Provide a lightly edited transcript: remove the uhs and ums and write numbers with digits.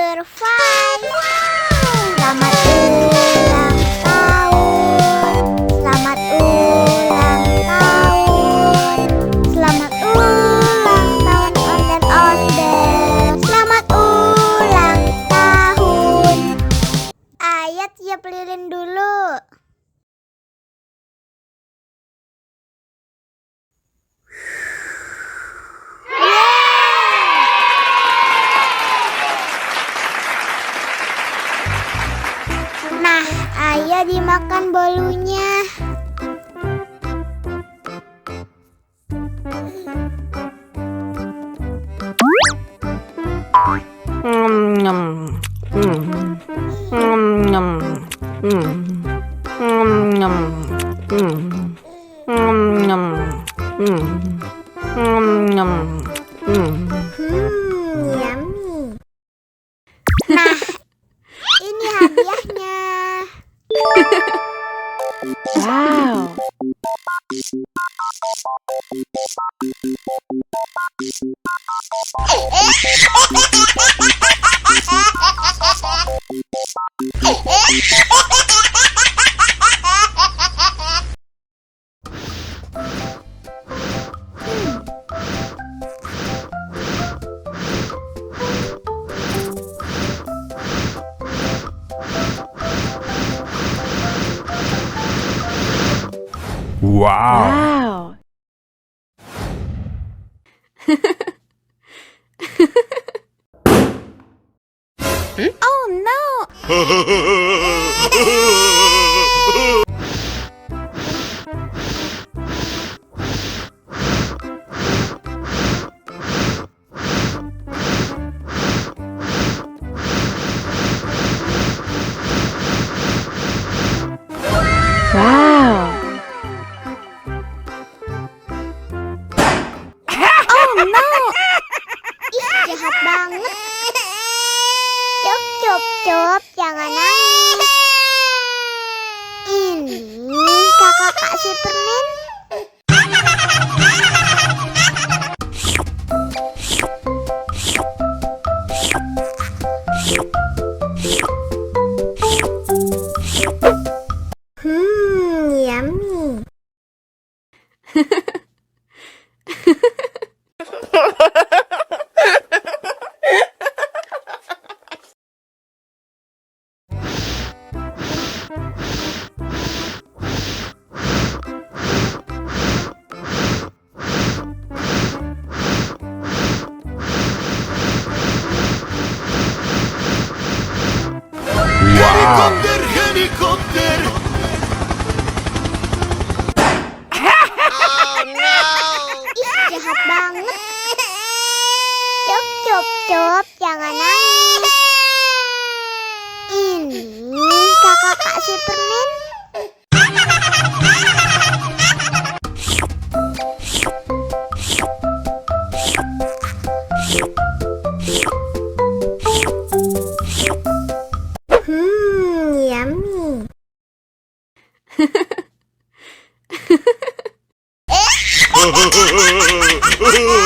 Butterfly. Selamat ulang tahun. Selamat ulang tahun. Selamat ulang tahun Onde-onde. Selamat ulang tahun. Ayat tiup lilin dulu. Nah, ayo dimakan bolunya. Yummy. Nah, ini hadiahnya. Wow. Wow. Wow. Oh no. Wow. Oh no. Ih, jahat banget. Cup, cup, cup, jangan nangis. Ini kakak kasih permen. Yummy. Wow. Helikopter. Ih, jahat banget. Cup, cup, cup, jangan nangis. Ini kakak kasih permen. Yummy. Hehehehe